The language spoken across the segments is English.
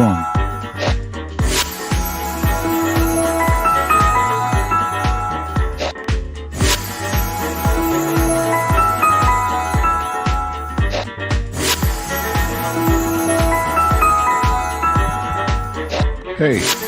Boom. Hey.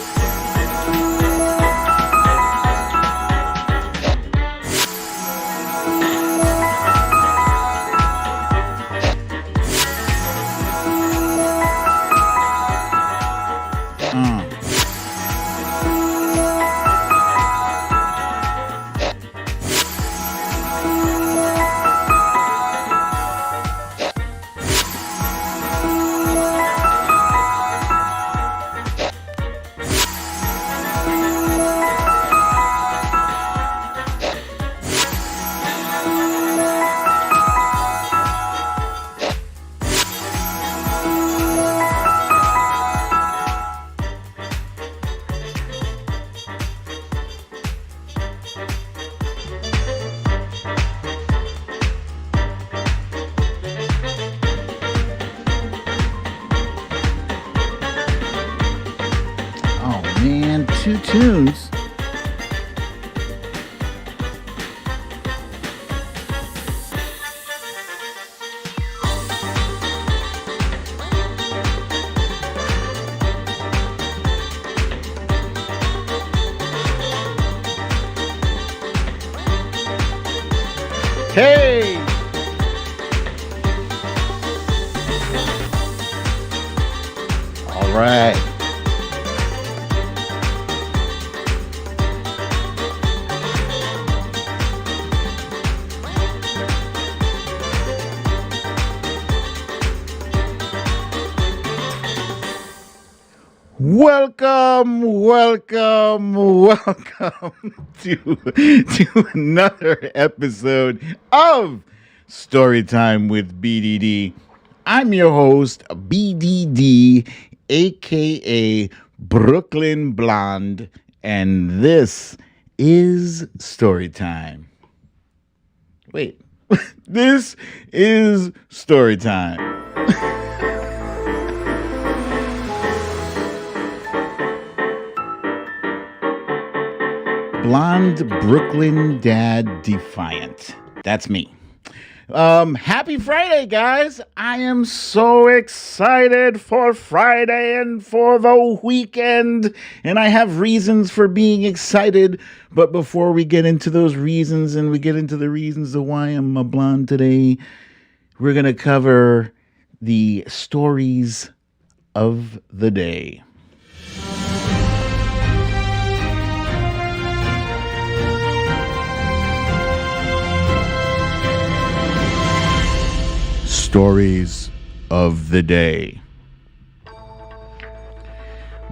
Two tunes. Hey! All right. Welcome to another episode of Storytime with BDD. I'm your host, BDD, aka Brooklyn Blonde, and this is Storytime. Wait, this is Storytime. Blonde Brooklyn Dad Defiant. That's me. Happy Friday, guys. I am so excited for Friday and for the weekend. And I have reasons for being excited. But before we get into those reasons and we get into the reasons of why I'm a blonde today, we're going to cover the stories of the day. Stories of the day.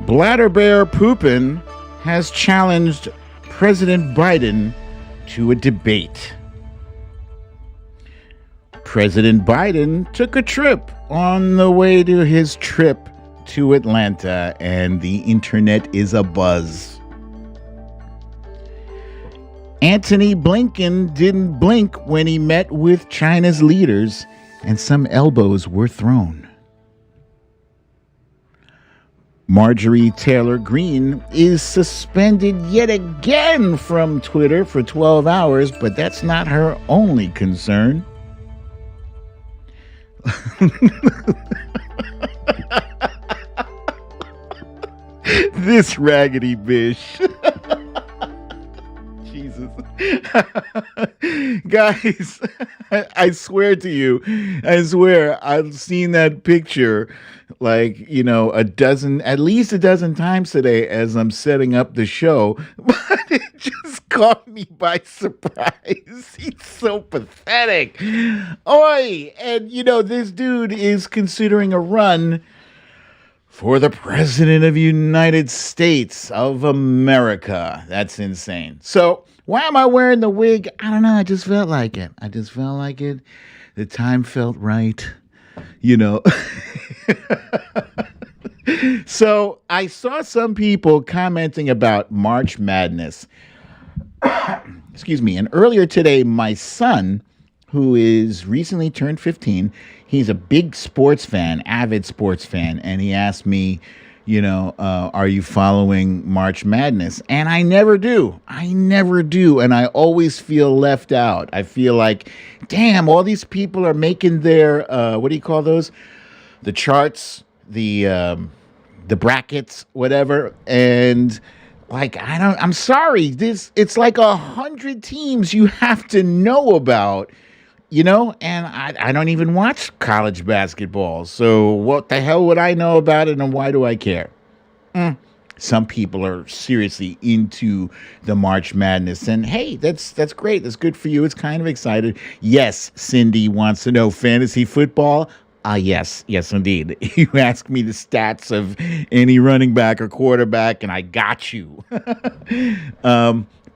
Bladderbear Putin has challenged President Biden to a debate. President Biden took a trip on the way to his trip to Atlanta, and the internet is abuzz. Antony Blinken didn't blink when he met with China's leaders, and some elbows were thrown. Marjorie Taylor Greene is suspended yet again from Twitter for 12 hours, but that's not her only concern. This raggedy bish. Jesus. Guys, I swear to you, I've seen that picture like, at least a dozen times today as I'm setting up the show, but it just caught me by surprise. He's so pathetic. Oi! And, this dude is considering a run for the President of the United States of America. That's insane. So why am I wearing the wig? I don't know. I just felt like it. The time felt right, So I saw some people commenting about March Madness. Excuse me. And earlier today, my son, who is recently turned 15, he's a big sports fan, avid sports fan, and he asked me, are you following March Madness? And I never do. And I always feel left out. I feel like, damn, all these people are making their, what do you call those? The charts, the brackets, whatever. And like, I'm sorry, it's like 100 teams you have to know about. And I don't even watch college basketball. So what the hell would I know about it, and why do I care? Some people are seriously into the March Madness, and hey, that's great. That's good for you. It's kind of excited. Yes, Cindy wants to know fantasy football. Yes, indeed. You ask me the stats of any running back or quarterback, and I got you.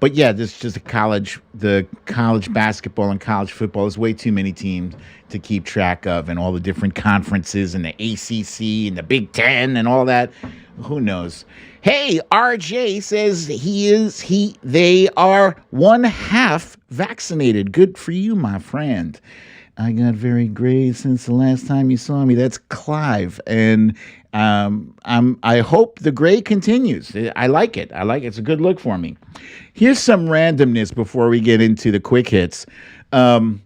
But yeah, this is just the college basketball and college football is way too many teams to keep track of, and all the different conferences and the ACC and the Big Ten and all that. Who knows? Hey, RJ says they are 1/2 vaccinated. Good for you, my friend. I got very gray since the last time you saw me. That's Clive, and I hope the gray continues. I like it. It's a good look for me. Here's some randomness before we get into the quick hits. I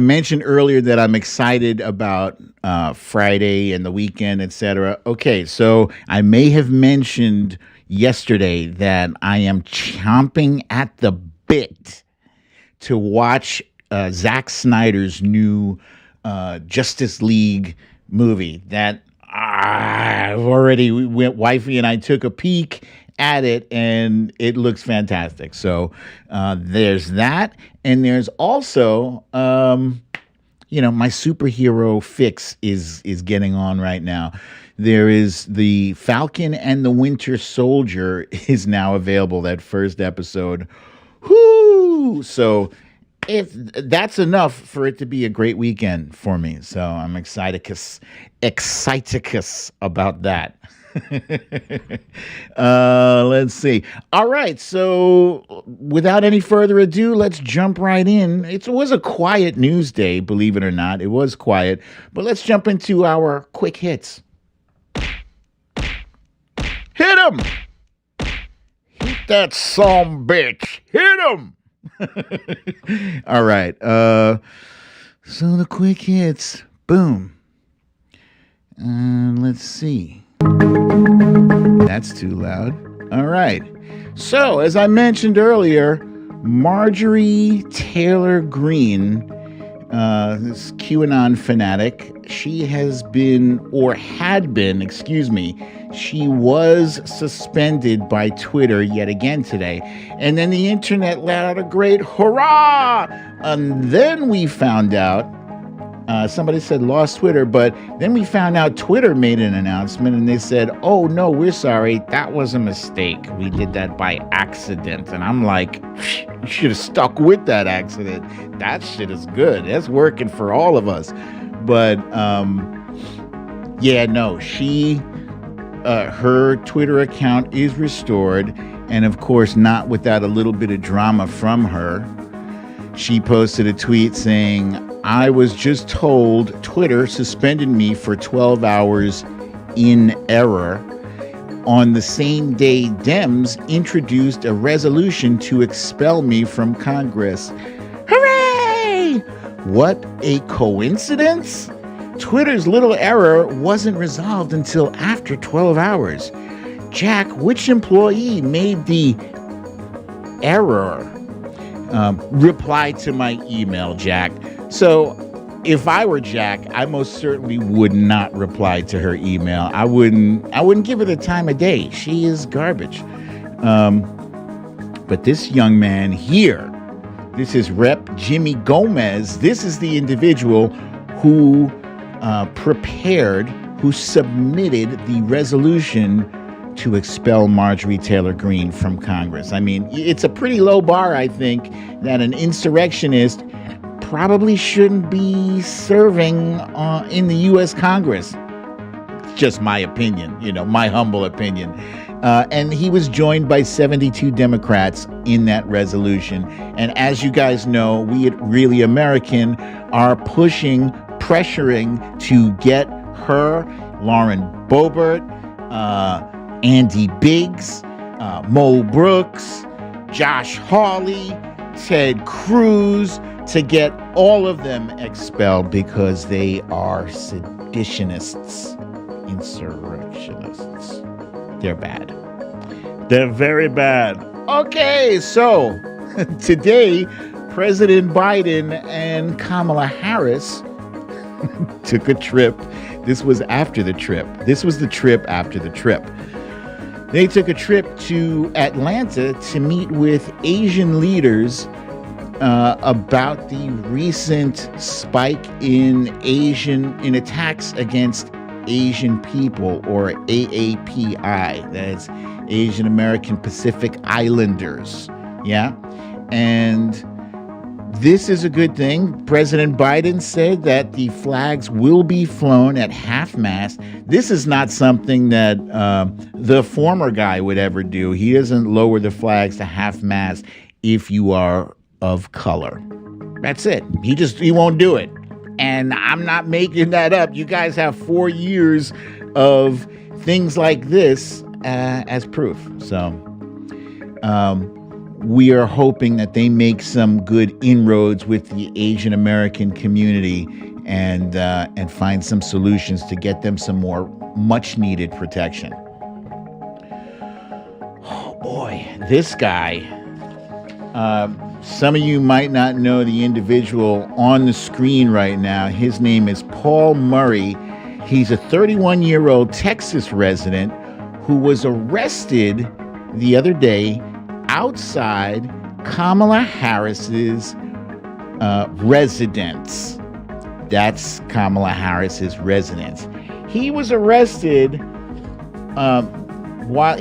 mentioned earlier that I'm excited about Friday and the weekend, etc. Okay, so I may have mentioned yesterday that I am chomping at the bit to watch Zack Snyder's new Justice League movie that wifey and I took a peek at it, and it looks fantastic. So there's that. And there's also, my superhero fix is getting on right now. There is the Falcon and the Winter Soldier is now available, that first episode. Whoo! So if that's enough for it to be a great weekend for me. So I'm exciticus about that. Let's see. All right. So without any further ado, let's jump right in. It was a quiet news day, believe it or not. It was quiet, but let's jump into our quick hits. Hit him! Hit that some bitch. Hit him! All right. So the quick hits. Boom. Let's see. That's too loud. All right. So, as I mentioned earlier, Marjorie Taylor Greene, this QAnon fanatic, she had been, she was suspended by Twitter yet again today. And then the internet let out a great hurrah! And then we found out, somebody said lost Twitter, but then we found out Twitter made an announcement and they said, oh no, we're sorry, that was a mistake. We did that by accident. And I'm like, you should have stuck with that accident. That shit is good. That's working for all of us. But her Twitter account is restored, and of course not without a little bit of drama from her. She posted a tweet saying, I was just told Twitter suspended me for 12 hours in error. On the same day, Dems introduced a resolution to expel me from Congress. Hooray! What a coincidence! Twitter's little error wasn't resolved until after 12 hours. Jack, which employee made the error? Reply to my email, Jack. So if I were Jack, I most certainly would not reply to her email. I wouldn't give her the time of day. She is garbage. But this young man here, this is Rep. Jimmy Gomez. This is the individual who who submitted the resolution to expel Marjorie Taylor Greene from Congress. I mean, it's a pretty low bar, I think, that an insurrectionist probably shouldn't be serving in the U.S. Congress. It's just my opinion, my humble opinion. And he was joined by 72 Democrats in that resolution. And as you guys know, we at Really American are pressuring to get her Lauren Boebert, Andy Biggs, Mo Brooks, Josh Hawley, Ted Cruz, to get all of them expelled because they are seditionists, insurrectionists. They're bad. They're very bad. Okay, so today, President Biden and Kamala Harris took a trip. This was after the trip. This was the trip after the trip. They took a trip to Atlanta to meet with Asian leaders about the recent spike in attacks against Asian people, or AAPI. That's Asian American Pacific Islanders. Yeah. And this is a good thing. President Biden said that the flags will be flown at half-mast. This is not something that the former guy would ever do. He doesn't lower the flags to half-mast if you are of color. That's it. He won't do it. And I'm not making that up. You guys have 4 years of things like this as proof. So we are hoping that they make some good inroads with the Asian American community and find some solutions to get them some more much needed protection. Oh boy, this guy. Some of you might not know the individual on the screen right now. His name is Paul Murray. He's a 31-year-old Texas resident who was arrested the other day outside Kamala Harris's residence. That's Kamala Harris's residence. He was arrested while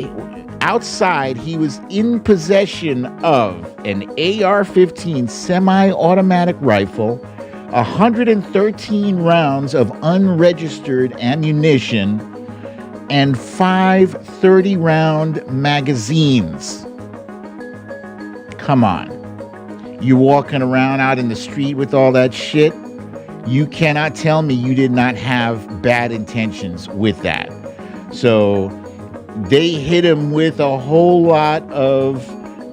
outside. He was in possession of an AR-15 semi-automatic rifle, 113 rounds of unregistered ammunition, and 5 30-round magazines. Come on. You walking around out in the street with all that shit? You cannot tell me you did not have bad intentions with that. So they hit him with a whole lot of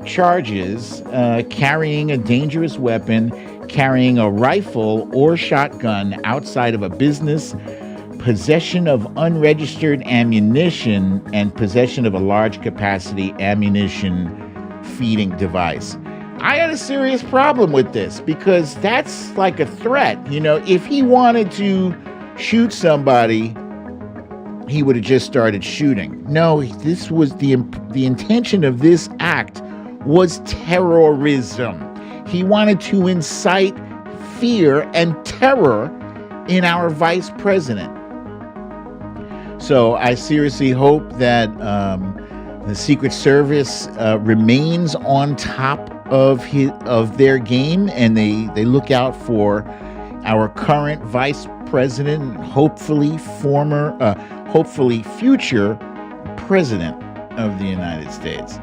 charges, carrying a dangerous weapon, carrying a rifle or shotgun outside of a business, possession of unregistered ammunition, and possession of a large capacity ammunition feeding device. I had a serious problem with this because that's like a threat. You know, if he wanted to shoot somebody, he would have just started shooting. No, this was the intention of this act was terrorism. He wanted to incite fear and terror in our vice president. So I seriously hope that the Secret Service remains on top of their game, and they look out for our current vice president, hopefully future president of the United States.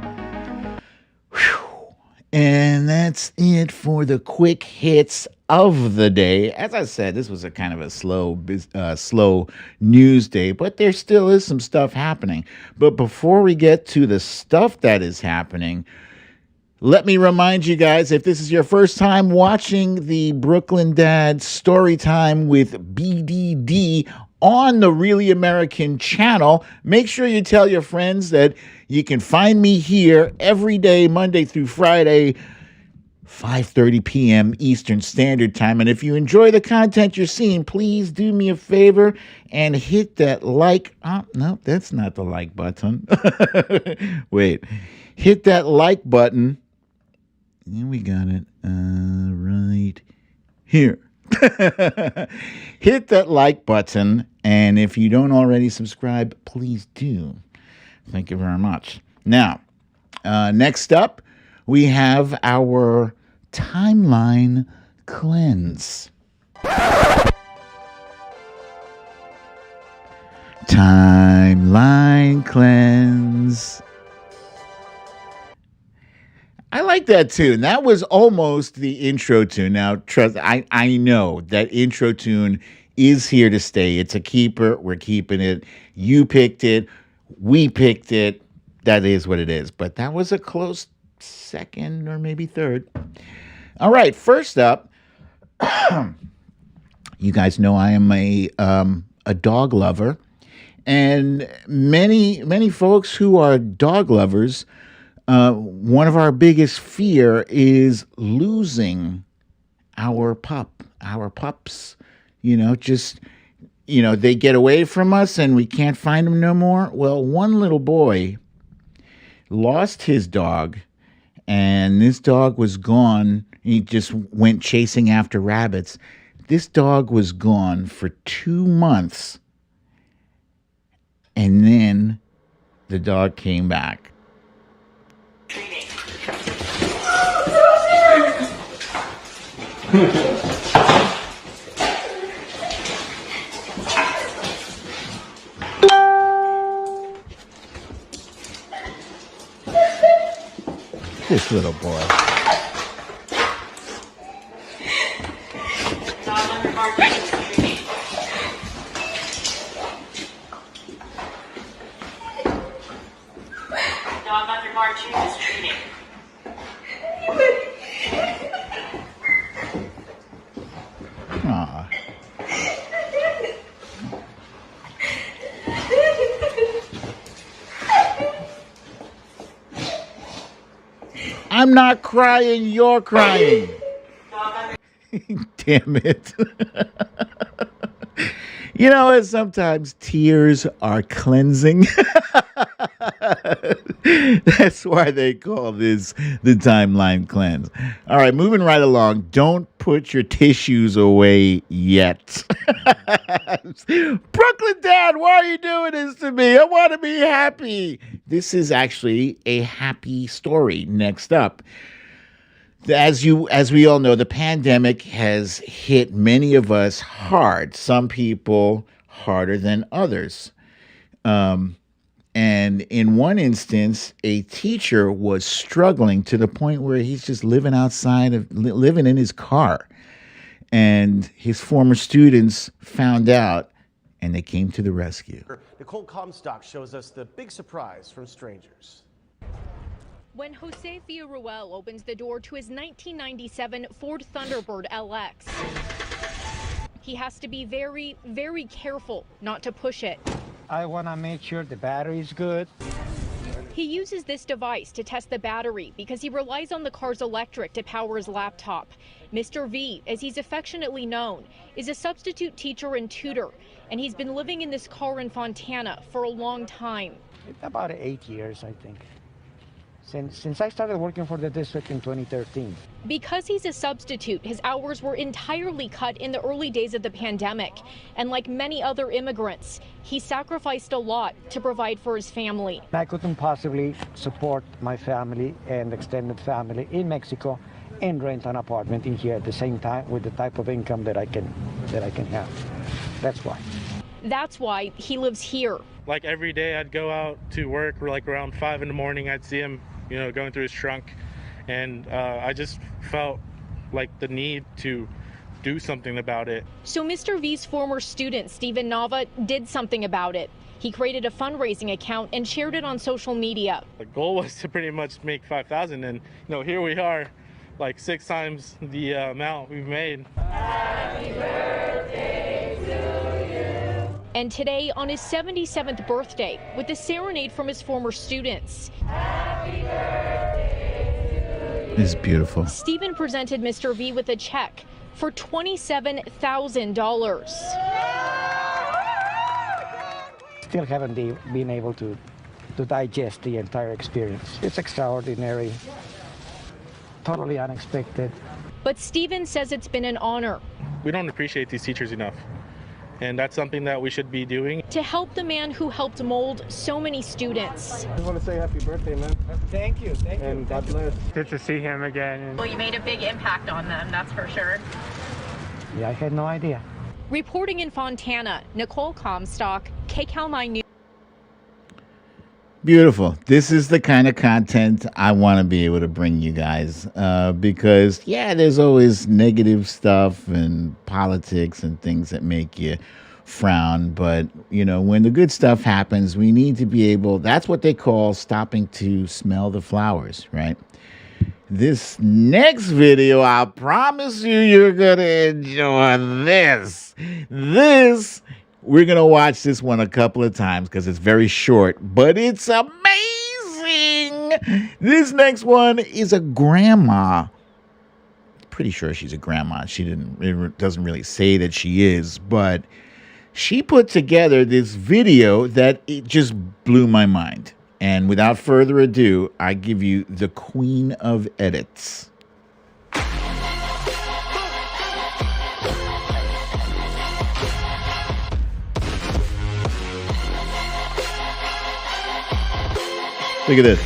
Whew. And that's it for the quick hits of the day. As I said, this was a kind of a slow news day, but there still is some stuff happening. But before we get to the stuff that is happening, let me remind you guys, if this is your first time watching the Brooklyn Dad Storytime with BDD on the Really American channel, make sure you tell your friends that you can find me here every day, Monday through Friday, 5:30 p.m. Eastern Standard Time. And if you enjoy the content you're seeing, please do me a favor and hit that like. Oh, no, that's not the like button. Wait. Hit that like button. And we got it right here. Hit that like button. And if you don't already subscribe, please do. Thank you very much. Now, next up, we have our timeline cleanse. Timeline cleanse. I like that tune. That was almost the intro tune. Now, trust, I know that intro tune is here to stay. It's a keeper. We're keeping it. You picked it. We picked it. That is what it is. But that was a close second or maybe third. All right. First up, you guys know I am a dog lover. And many folks who are dog lovers, one of our biggest fear is losing our pups. They get away from us and we can't find them no more. Well, one little boy lost his dog, and this dog was gone. He just went chasing after rabbits. This dog was gone for 2 months. And then the dog came back. This little boy. Dog under guard 2 is treating. Aw. I'm not crying, you're crying. Damn it. Sometimes tears are cleansing. That's why they call this the timeline cleanse. All right, moving right along. Don't put your tissues away yet. Brooklyn Dad, why are you doing this to me? I want to be happy. This is actually a happy story. Next up. As we all know, the pandemic has hit many of us hard. Some people harder than others. And in one instance, a teacher was struggling to the point where he's just living in his car. And his former students found out, and they came to the rescue. Nicole Comstock shows us the big surprise from strangers. When Jose Villarruel opens the door to his 1997 Ford Thunderbird LX, he has to be very, very careful not to push it. I want to make sure the battery is good. He uses this device to test the battery because he relies on the car's electric to power his laptop. Mr. V, as he's affectionately known, is a substitute teacher and tutor, and he's been living in this car in Fontana for a long time. About 8 years, I think. Since I started working for the district in 2013. Because he's a substitute, his hours were entirely cut in the early days of the pandemic. And like many other immigrants, he sacrificed a lot to provide for his family. I couldn't possibly support my family and extended family in Mexico and rent an apartment in here at the same time with the type of income that I can have. That's why. That's why he lives here. Like every day I'd go out to work, like around 5 in the morning, I'd see him, going through his trunk. And I just felt like the need to do something about it. So Mr. V's former student, Steven Nava, did something about it. He created a fundraising account and shared it on social media. The goal was to pretty much make 5,000, and here we are, like 6 times the amount we've made. Happy birthday to you. And today, on his 77th birthday, with a serenade from his former students. Happy birthday to you. It's beautiful. Stephen presented Mr. V with a check for $27,000. Still haven't been able to digest the entire experience. It's extraordinary, totally unexpected. But Stephen says it's been an honor. We don't appreciate these teachers enough, and that's something that we should be doing. To help the man who helped mold so many students. I want to say happy birthday, man. Thank you. And God bless. Good to see him again. Well, you made a big impact on them, that's for sure. Yeah, I had no idea. Reporting in Fontana, Nicole Comstock, KCAL 9 News. Beautiful. This is the kind of content I want to be able to bring you guys because, yeah, there's always negative stuff and politics and things that make you frown. But, when the good stuff happens, we need to be able, that's what they call stopping to smell the flowers, right? This next video, I promise you're going to enjoy this. We're going to watch this one a couple of times because it's very short, but it's amazing. This next one is a grandma. Pretty sure she's a grandma. It doesn't really say that she is, but she put together this video that it just blew my mind. And without further ado, I give you the queen of edits. Look at this.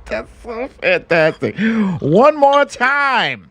That's so fantastic. One more time.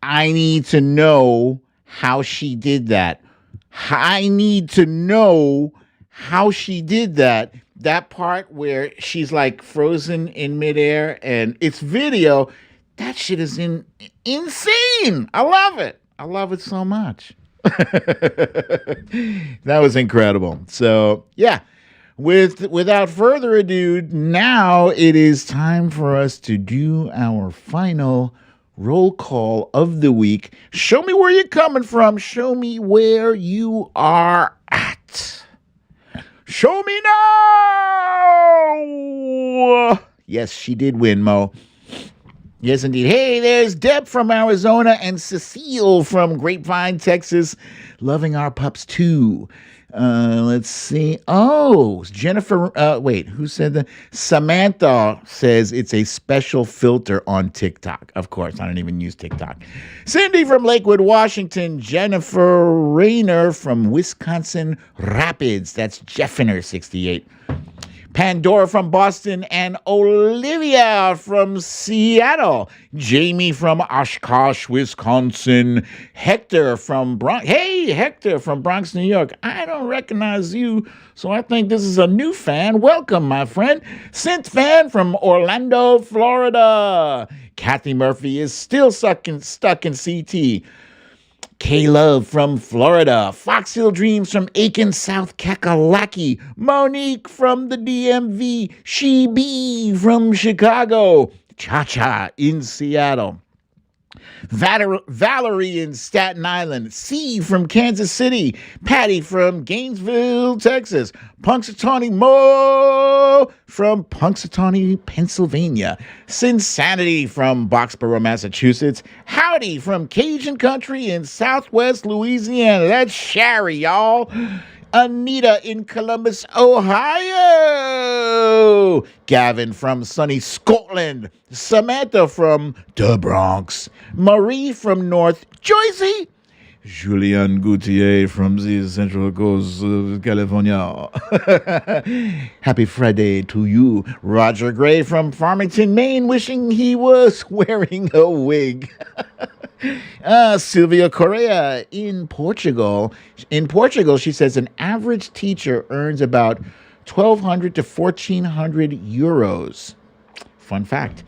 I need to know how she did that. I need to know how she did that. That part where she's like frozen in midair and it's video. That shit is insane. I love it. I love it so much. That was incredible. So, yeah. Without further ado, now it is time for us to do our final roll call of the week. Show me where you're coming from. Show me where you are at. Show me now. Yes, she did win, Mo. Yes, indeed. Hey, there's Deb from Arizona and Cecile from Grapevine, Texas. Loving our pups, too. Let's see. Oh, Jennifer. Wait, who said that? Samantha says it's a special filter on TikTok. Of course, I don't even use TikTok. Cindy from Lakewood, Washington. Jennifer Rayner from Wisconsin Rapids. That's Jeffiner68. Pandora from Boston and Olivia from Seattle. Jamie from Oshkosh, Wisconsin. Hector from Bronx. Hey, Hector from Bronx, New York. I don't recognize you, so I think this is a new fan. Welcome, my friend. Synth fan from Orlando, Florida. Kathy Murphy is still stuck in CT. K-Love from Florida. Fox Hill Dreams from Aiken, South Kakalaki. Monique from the DMV. She Bee from Chicago. Cha-Cha in Seattle. Valerie in Staten Island. C from Kansas City. Patty from Gainesville, Texas. Punxsutawney Mo from Punxsutawney, Pennsylvania. Sinsanity from Boxborough, Massachusetts. Howdy from Cajun Country in Southwest Louisiana. That's Shari, y'all. Anita in Columbus, Ohio. Gavin from sunny Scotland. Samantha from the Bronx. Marie from North Jersey. Julian Gauthier from the Central Coast of California. Happy Friday to you. Roger Gray from Farmington, Maine, wishing he was wearing a wig. Sylvia Correa in Portugal. In Portugal, she says an average teacher earns about 1,200 to 1,400 euros. Fun fact.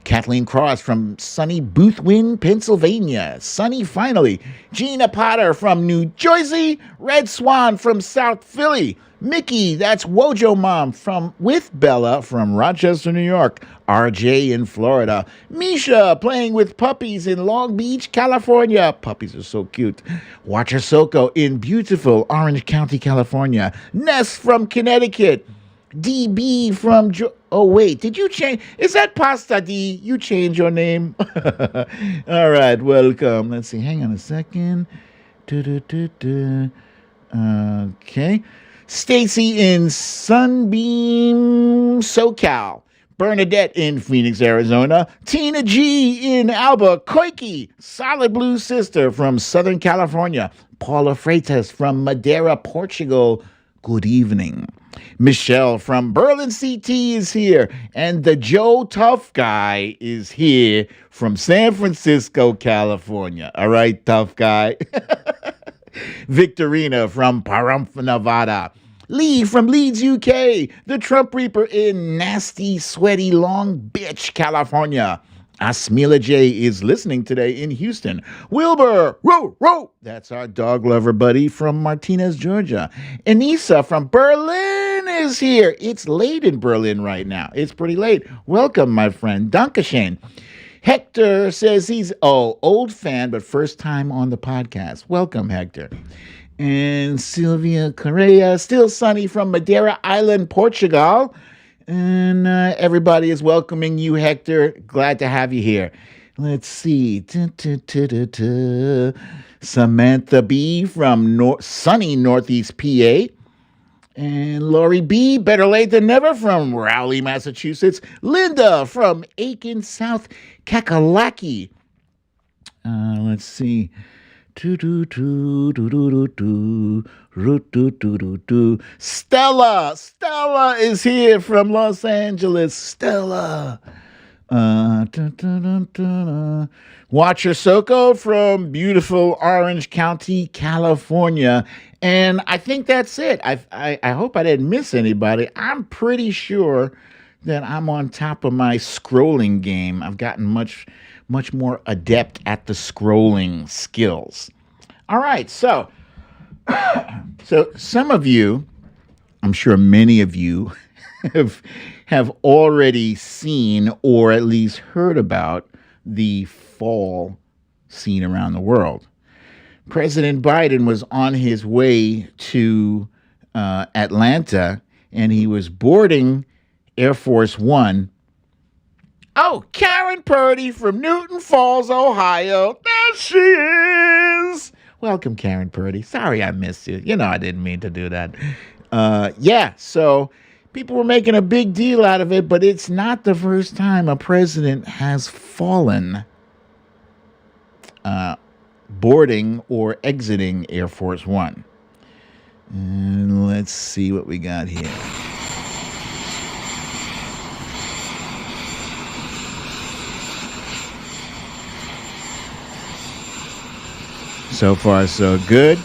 Kathleen Cross from sunny Boothwyn, Pennsylvania. Sunny finally. Gina Potter from New Jersey. Red Swan from South Philly. Mickey, that's Wojo Mom with Bella from Rochester, New York. RJ in Florida. Misha playing with puppies in Long Beach, California. Puppies are so cute. Watcher Soko in beautiful Orange County, California. Ness from Connecticut. DB from oh wait, did you change? Is that Pasta D? You changed your name. All right, welcome. Let's see. Hang on a second. Okay. Stacy in Sunbeam, SoCal. Bernadette in Phoenix, Arizona. Tina G in Albuquerque. Solid Blue Sister from Southern California. Paula Freitas from Madeira, Portugal. Good evening. Michelle from Berlin CT is here. And the Joe Tough Guy is here from San Francisco, California. All right, tough guy. Victorina from Pahrump, Nevada. Lee from Leeds, UK. The Trump Reaper in nasty, sweaty, long bitch, California. Asmila J is listening today in Houston. Wilbur, row, row. That's our dog lover buddy from Martinez, Georgia. Anissa from Berlin is here. It's late in Berlin right now. It's pretty late. Welcome, my friend. Dankeschön. Hector says he's, old fan, but first time on the podcast. Welcome, Hector. And Sylvia Correa, still sunny from Madeira Island, Portugal. And everybody is welcoming you, Hector. Glad to have you here. Let's see. Samantha B. from sunny Northeast PA. And Lori B., better late than never, from Rowley, Massachusetts. Linda from Aiken, South Kakalaki. Let's see. Stella is here from Los Angeles. Stella. Watcher Soko from beautiful Orange County, California. And I think that's it. I hope I didn't miss anybody. I'm pretty sure that I'm on top of my scrolling game. I've gotten much more adept at the scrolling skills. All right, so some of you, I'm sure many of you, have already seen or at least heard about the fall scene around the world. President Biden was on his way to Atlanta, and he was boarding Air Force One. Oh, Karen Purdy from Newton Falls, Ohio. There she is. Welcome, Karen Purdy. Sorry I missed you. You know I didn't mean to do that. So people were making a big deal out of it, but it's not the first time a president has fallen boarding or exiting Air Force One. And let's see what we got here. So far, so good.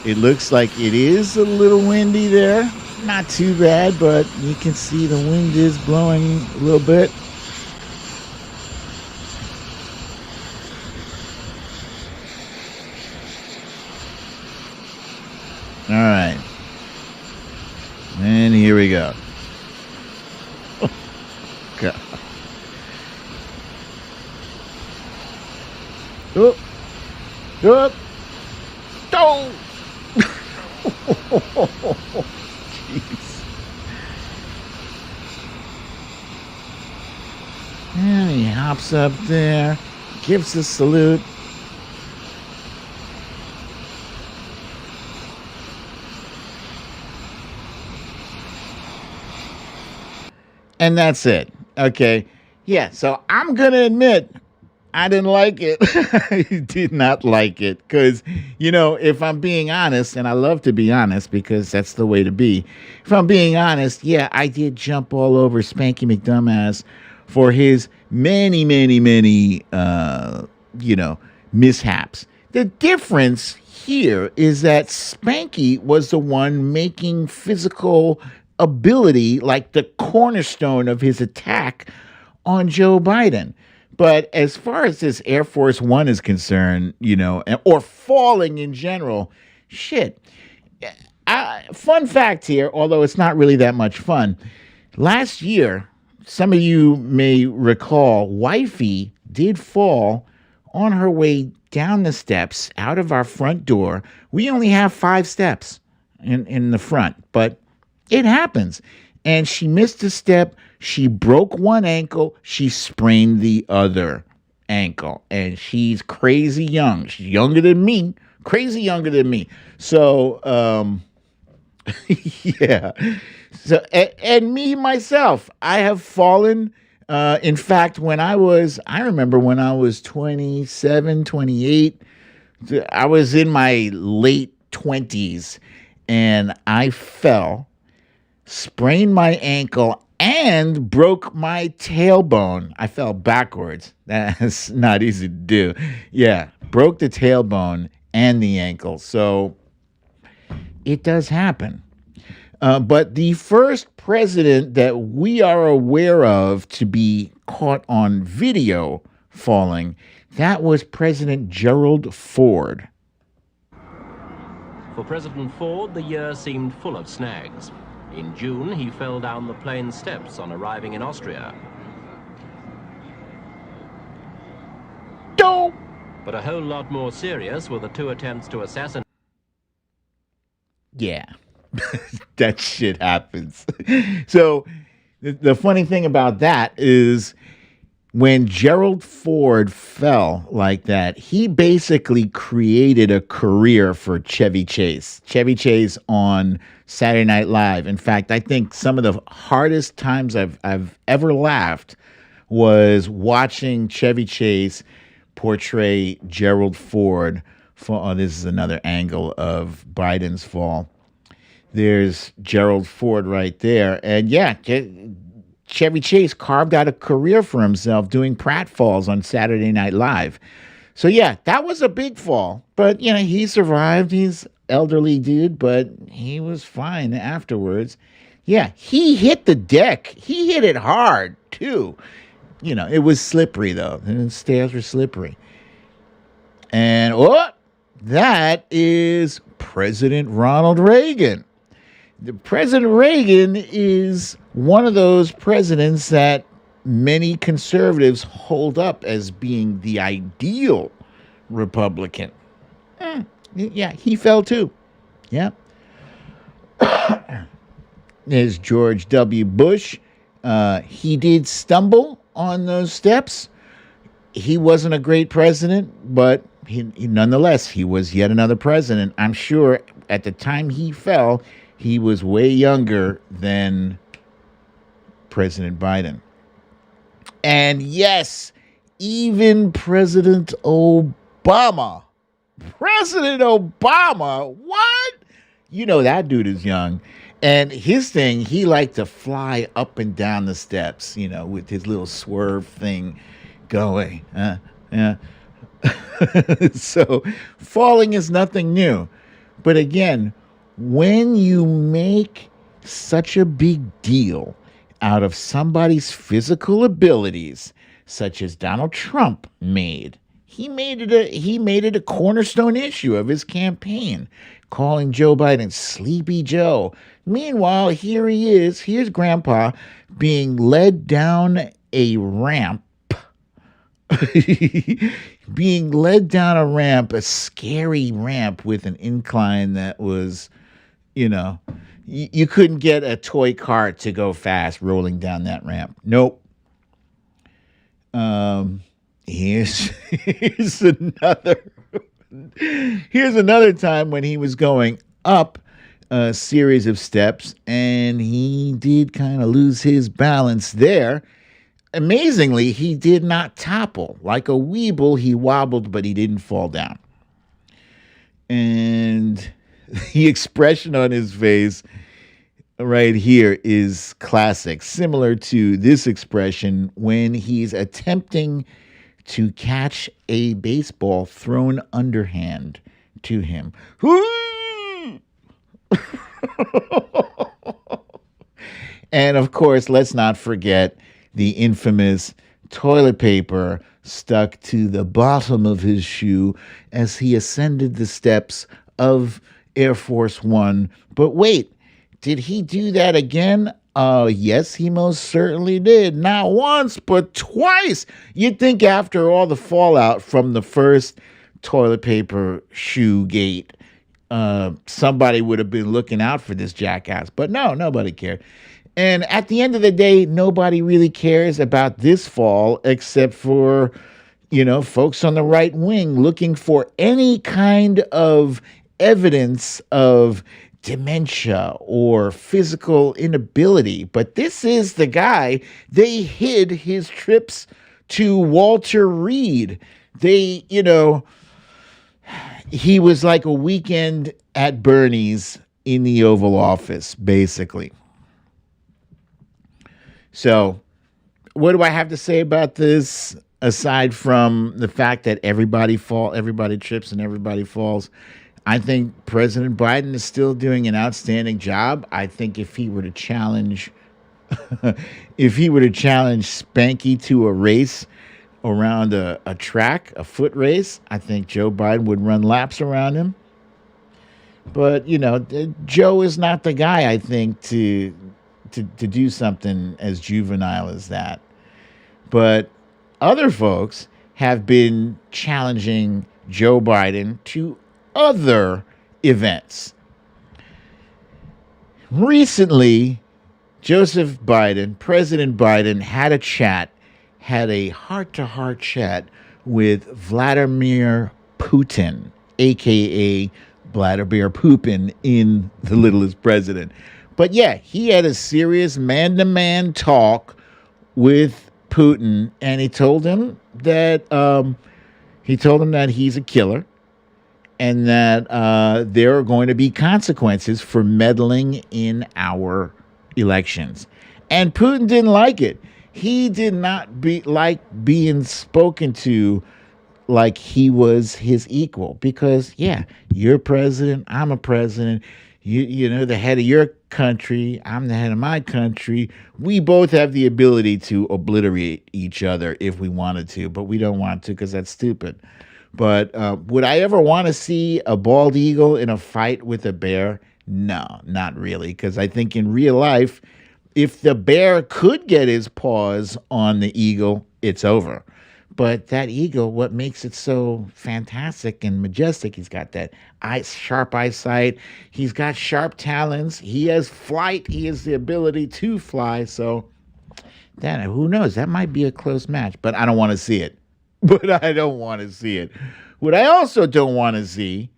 It looks like it is a little windy there. Not too bad, but you can see the wind is blowing a little bit. All right. And here we go. Oh, God. Oh. Up. Oh. Jeez. And he hops up there, gives a salute. And that's it. Okay. Yeah, so I'm going to admit, I didn't like it. I did not like it because, if I'm being honest, and I love to be honest because that's the way to be. If I'm being honest, yeah, I did jump all over Spanky McDumbass for his many, many, many, mishaps. The difference here is that Spanky was the one making physical ability like the cornerstone of his attack on Joe Biden. But as far as this Air Force One is concerned, or falling in general, shit. Fun fact here, although it's not really that much fun. Last year, some of you may recall, Wifey did fall on her way down the steps out of our front door. We only have 5 steps in the front, but it happens. And she missed a step. She broke one ankle. She sprained the other ankle. And she's crazy young. She's younger than me. Crazy younger than me. So, Yeah. So, and me myself, I have fallen. In fact, I remember when I was 27, 28, I was in my late 20s and I fell, sprained my ankle, and broke my tailbone. I fell backwards. That's not easy to do. Yeah, broke the tailbone and the ankle. So it does happen. But the first president that we are aware of to be caught on video falling, that was President Gerald Ford. For President Ford, the year seemed full of snags. In June, he fell down the plane steps on arriving in Austria. Don't. But a whole lot more serious were the two attempts to assassinate. Yeah, that shit happens. So the funny thing about that is when Gerald Ford fell like that, he basically created a career for Chevy Chase. Chevy Chase on Saturday Night Live. In fact, I think some of the hardest times I've ever laughed was watching Chevy Chase portray Gerald Ford. This is another angle of Biden's fall. There's Gerald Ford right there. And yeah, Chevy Chase carved out a career for himself doing pratfalls on Saturday Night Live. So yeah, that was a big fall. But, he survived. He's elderly dude, but he was fine afterwards. Yeah, he hit the deck. He hit it hard, too. It was slippery, though. The stairs were slippery. And, that is President Ronald Reagan. President Reagan is one of those presidents that many conservatives hold up as being the ideal Republican. Yeah, he fell too. Yeah. There's George W. Bush. He did stumble on those steps. He wasn't a great president, but nonetheless, he was yet another president. I'm sure at the time he fell, he was way younger than President Biden. And yes, even President Obama. What? That dude is young. And his thing, he liked to fly up and down the steps, with his little swerve thing going. Yeah. So falling is nothing new. But again, when you make such a big deal out of somebody's physical abilities, such as Donald Trump made, he made it a cornerstone issue of his campaign, calling Joe Biden Sleepy Joe. Meanwhile, here's Grandpa being led down a ramp, a scary ramp with an incline that was, you couldn't get a toy cart to go fast rolling down that ramp. Nope. Here's another time when he was going up a series of steps and he did kind of lose his balance there. Amazingly, he did not topple. Like a weeble, he wobbled, but he didn't fall down. And the expression on his face right here is classic, similar to this expression when he's attempting to catch a baseball thrown underhand to him. And of course, let's not forget the infamous toilet paper stuck to the bottom of his shoe as he ascended the steps of Air Force One. But wait, did he do that again? Yes, he most certainly did. Not once, but twice. You'd think after all the fallout from the first toilet paper shoe gate, somebody would have been looking out for this jackass. But no, nobody cared. And at the end of the day, nobody really cares about this fall except for, folks on the right wing looking for any kind of evidence of dementia or physical inability, but this is the guy. They hid his trips to Walter Reed. They, he was like a weekend at Bernie's in the Oval Office, basically. So, what do I have to say about this aside from the fact that everybody trips and everybody falls? I think President Biden is still doing an outstanding job. I think if he were to challenge Spanky to a race around a track, a foot race, I think Joe Biden would run laps around him. But, Joe is not the guy, I think, to do something as juvenile as that. But other folks have been challenging Joe Biden to other events. Recently, President Biden had a heart-to-heart chat with Vladimir Putin, a.k.a. Vladimir Putin in The Littlest President. But yeah, he had a serious man-to-man talk with Putin, and he told him that he's a killer, and that there are going to be consequences for meddling in our elections. And Putin didn't like it. He did not like being spoken to like he was his equal, because yeah, you're president, I'm a president. The head of your country, I'm the head of my country. We both have the ability to obliterate each other if we wanted to, but we don't want to because that's stupid. But would I ever want to see a bald eagle in a fight with a bear? No, not really, because I think in real life, if the bear could get his paws on the eagle, it's over. But that eagle, what makes it so fantastic and majestic, he's got that sharp eyesight. He's got sharp talons. He has flight. He has the ability to fly. So, who knows? That might be a close match. But I don't want to see it. What I also don't want to see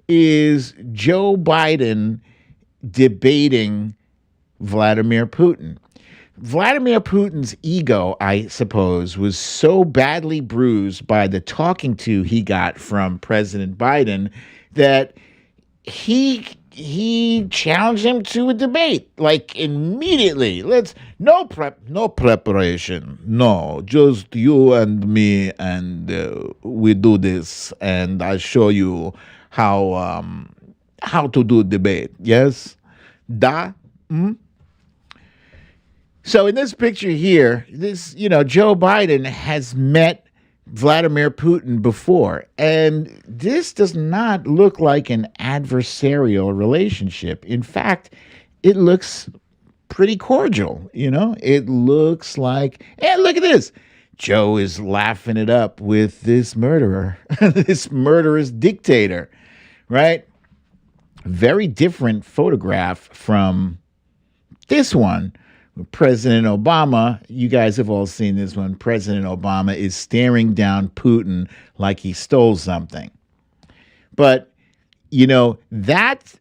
is Joe Biden debating Vladimir Putin. Vladimir Putin's ego, I suppose, was so badly bruised by the talking to he got from President Biden that he challenged him to a debate, like immediately. No preparation. No, just you and me, and we do this, and I show you how to do debate. Yes? Da? So in this picture here, Joe Biden has met Vladimir Putin before, and this does not look like an adversarial relationship. In fact, it looks pretty cordial. It looks like, and look at this. Joe is laughing it up with this murderer, this murderous dictator, right? Very different photograph from this one. President Obama, you guys have all seen this one. President Obama is staring down Putin like he stole something. But, that,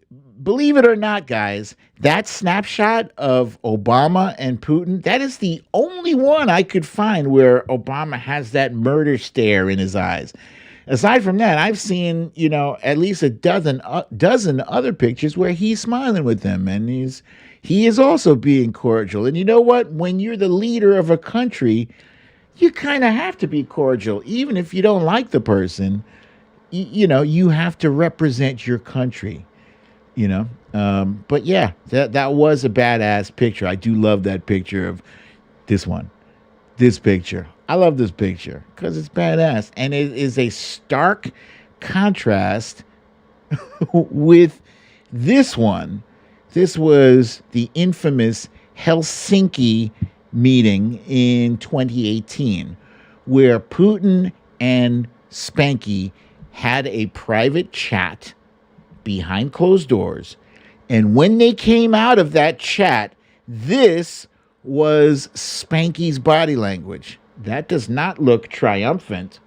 believe it or not, guys, that snapshot of Obama and Putin, that is the only one I could find where Obama has that murder stare in his eyes. Aside from that, I've seen, at least a dozen other pictures where he's smiling with them, and he is also being cordial. And you know what? When you're the leader of a country, you kind of have to be cordial. Even if you don't like the person, you have to represent your country, But yeah, that was a badass picture. I do love that picture of this one. This picture. I love this picture because it's badass. And it is a stark contrast with this one. This was the infamous Helsinki meeting in 2018, where Putin and Spanky had a private chat behind closed doors. And when they came out of that chat, this was Spanky's body language. That does not look triumphant.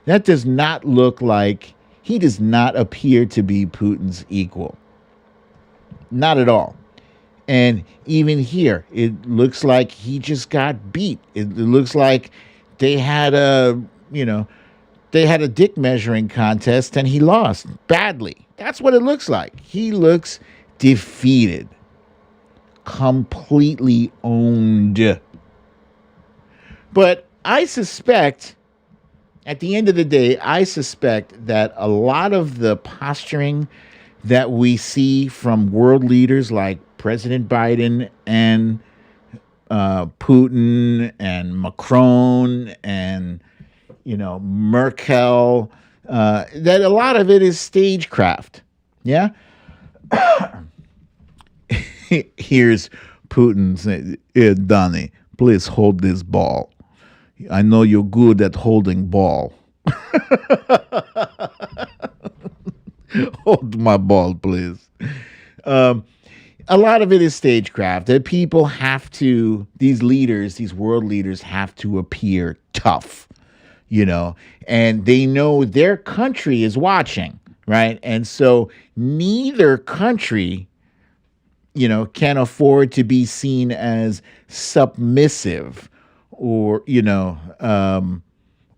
That does not look like, he does not appear to be Putin's equal. Not at all. And even here, it looks like he just got beat. It looks like they had a, you know, they had a dick measuring contest and he lost badly. That's what it looks like. He looks defeated, completely owned. But I suspect, at the end of the day, I suspect that a lot of the posturing that we see from world leaders like President Biden and Putin and Macron and Merkel, that a lot of it is stagecraft. Yeah. Here's Putin saying, Donnie, please hold this ball. I know you're good at holding ball. Hold my ball, please. A lot of it is stagecraft. That people have to, these leaders, these world leaders have to appear tough, and they know their country is watching, right? And so neither country, can afford to be seen as submissive or,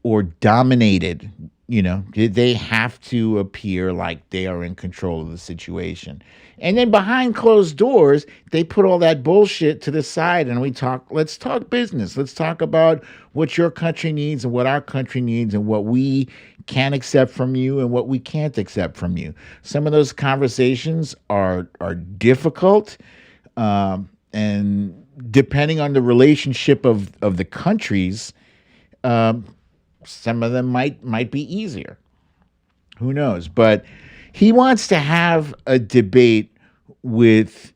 or dominated. They have to appear like they are in control of the situation. And then behind closed doors, they put all that bullshit to the side and let's talk business. Let's talk about what your country needs and what our country needs and what we can accept from you and what we can't accept from you. Some of those conversations are difficult. And depending on the relationship of the countries, some of them might be easier. Who knows? But he wants to have a debate with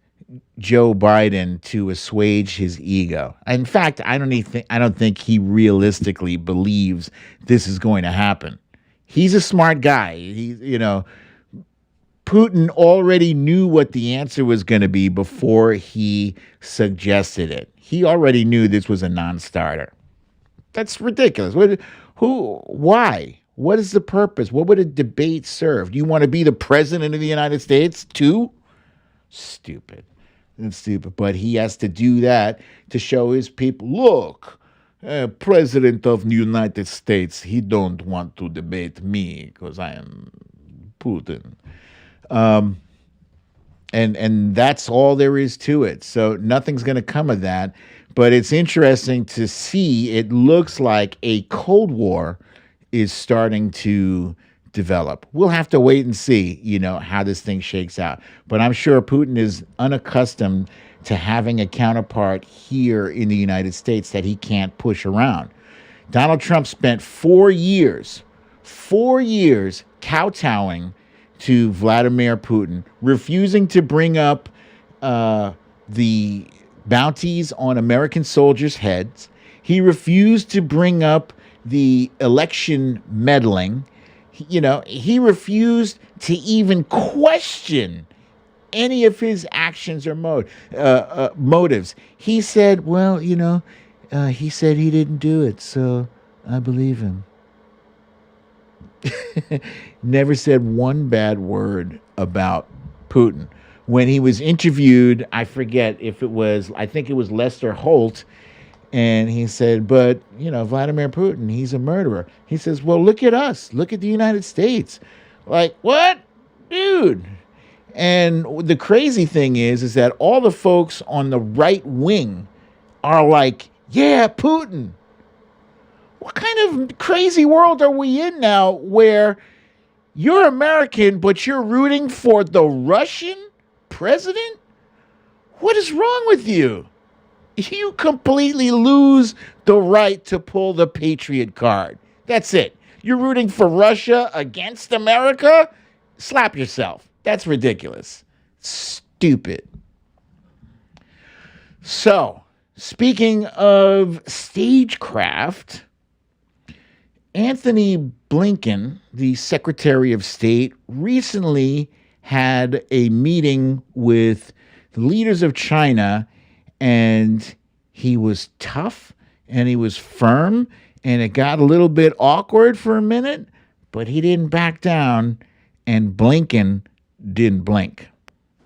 Joe Biden to assuage his ego. In fact, I don't think he realistically believes this is going to happen. He's a smart guy. Putin already knew what the answer was going to be before he suggested it. He already knew this was a non-starter. That's ridiculous. Why? What is the purpose? What would a debate serve? Do you want to be the president of the United States too? Stupid. It's stupid. But he has to do that to show his people, look, president of the United States, he don't want to debate me because I am Putin. And that's all there is to it. So nothing's going to come of that. But it's interesting to see. It looks like a Cold War is starting to develop. We'll have to wait and see, how this thing shakes out. But I'm sure Putin is unaccustomed to having a counterpart here in the United States that he can't push around. Donald Trump spent 4 years kowtowing to Vladimir Putin, refusing to bring up the bounties on American soldiers' heads. He refused to bring up the election meddling. He refused to even question any of his actions or motives. He said, well, he said he didn't do it, so I believe him. Never said one bad word about Putin. When he was interviewed, I think it was Lester Holt, and he said, but, Vladimir Putin, he's a murderer. He says, well, look at us. Look at the United States. Like, what? Dude. And the crazy thing is that all the folks on the right wing are like, yeah, Putin. What kind of crazy world are we in now where you're American, but you're rooting for the Russian president? What is wrong with you? You completely lose the right to pull the Patriot card. That's it. You're rooting for Russia against America? Slap yourself. That's ridiculous. Stupid. So, speaking of stagecraft, Antony Blinken, the Secretary of State, recently had a meeting with the leaders of China, and he was tough and he was firm, and it got a little bit awkward for a minute, but he didn't back down, and Blinken didn't blink.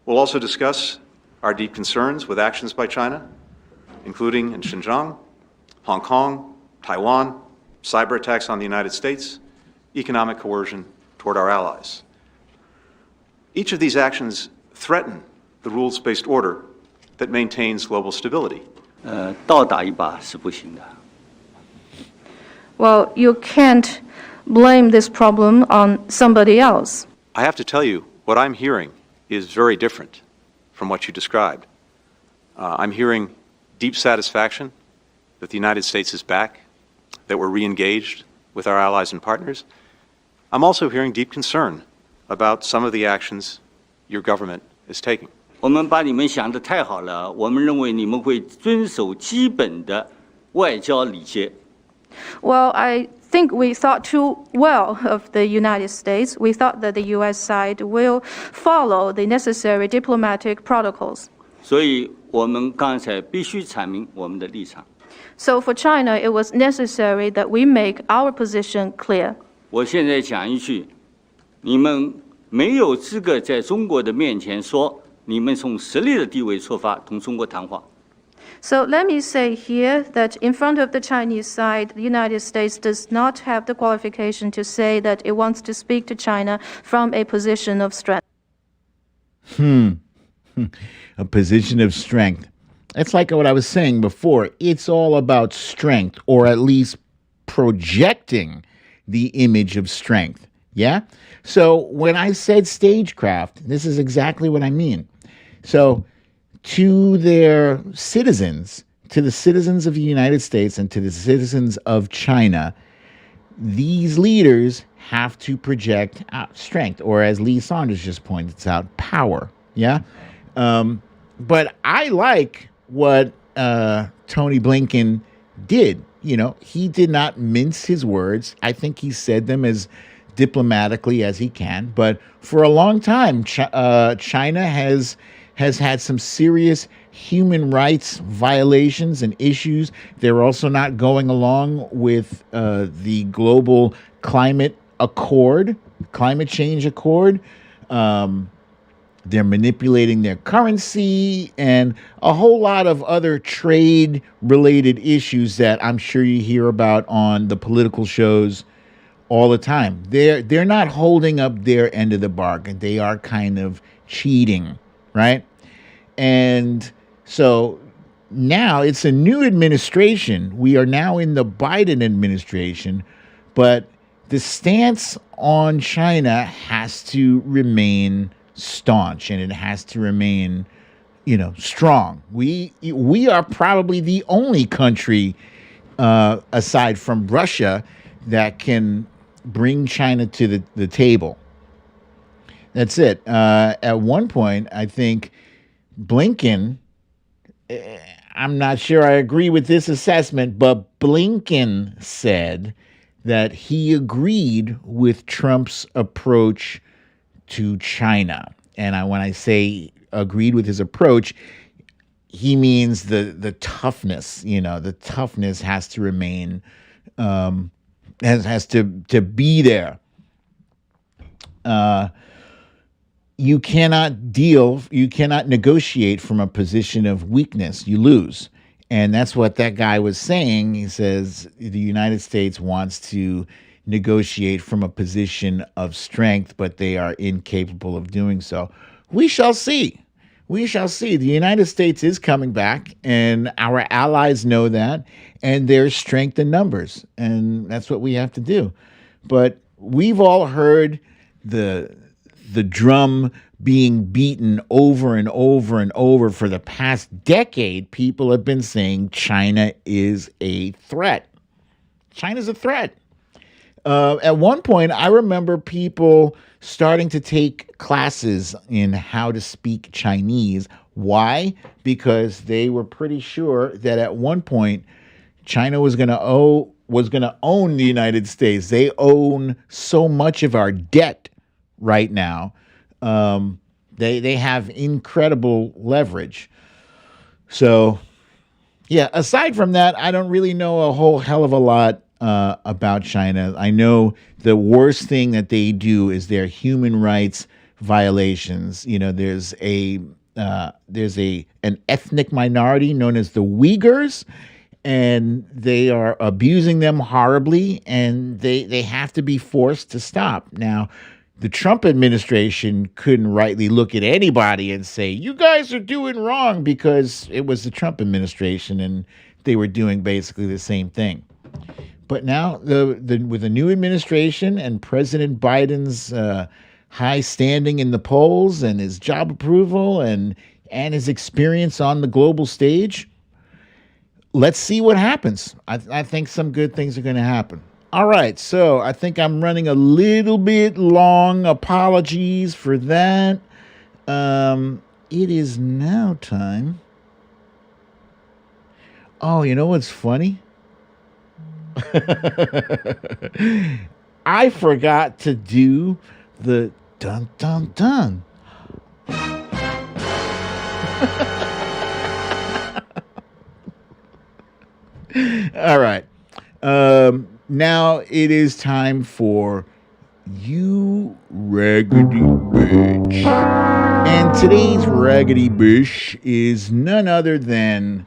We'll also discuss our deep concerns with actions by China, including in Xinjiang, Hong Kong, Taiwan, cyber attacks on the United States, economic coercion toward our allies. Each of these actions threaten the rules-based order that maintains global stability. 倒打一把是不行的。 Well, you can't blame this problem on somebody else. I have to tell you, what I'm hearing is very different from what you described. I'm hearing deep satisfaction that the United States is back, that we're re-engaged with our allies and partners. I'm also hearing deep concern about some of the actions your government is taking. 我们把你们想得太好了，我们认为你们会遵守基本的外交礼节。 Well, I think we thought too well of the United States. We thought that the U.S. side will follow the necessary diplomatic protocols. 所以我们刚才必须阐明我们的立场。 So for China, it was necessary that we make our position clear. 我现在讲一句，你们没有资格在中国的面前说你们从实力的地位出发同中国谈话。 So let me say here that in front of the Chinese side, the United States does not have the qualification to say that it wants to speak to China from a position of strength. A position of strength. It's like what I was saying before. It's all about strength, or at least projecting the image of strength. Yeah? So when I said stagecraft, this is exactly what I mean. So to their citizens, to the citizens of the United States and to the citizens of China, these leaders have to project strength, or as Lee Saunders just pointed out, power. Yeah? But I like what Tony Blinken did. You know, he did not mince his words. I think he said them as diplomatically as he can. But for a long time, China has had some serious human rights violations and issues. They're also not going along with the global climate change accord. They're manipulating their currency and a whole lot of other trade-related issues that I'm sure you hear about on the political shows all the time. They're not holding up their end of the bargain. They are kind of cheating, right? And so now it's a new administration. We are now in the Biden administration, but the stance on China has to remain staunch, and it has to remain, strong. We are probably the only country, aside from Russia, that can bring China to the table. That's it. At one point, I think Blinken, I'm not sure I agree with this assessment, but Blinken said that he agreed with Trump's approach to China. And when I say agreed with his approach, he means the toughness. The toughness has to remain, has to be there. You cannot negotiate from a position of weakness. You lose. And that's what that guy was saying. He says the United States wants to negotiate from a position of strength, but they are incapable of doing so. We shall see. We shall see. The United States is coming back, and our allies know that, and there's strength in numbers, and that's what we have to do. But we've all heard the drum being beaten over and over and over for the past decade. People have been saying China is a threat. China's a threat. At one point, I remember people starting to take classes in how to speak Chinese. Why? Because they were pretty sure that at one point, China was going to own the United States. They own so much of our debt right now. They have incredible leverage. So, yeah, aside from that, I don't really know a whole hell of a lot about China. I know the worst thing that they do is their human rights violations. There's an ethnic minority known as the Uyghurs, and they are abusing them horribly, and they have to be forced to stop. Now, the Trump administration couldn't rightly look at anybody and say, you guys are doing wrong, because it was the Trump administration and they were doing basically the same thing. But now with the new administration and President Biden's high standing in the polls and his job approval and his experience on the global stage, let's see what happens. I think some good things are going to happen. All right, so I think I'm running a little bit long. Apologies for that. It is now time. Oh, you know what's funny? I forgot to do the dun dun dun. All right. Now it is time for You Raggedy Bitch. And today's Raggedy Bish is none other than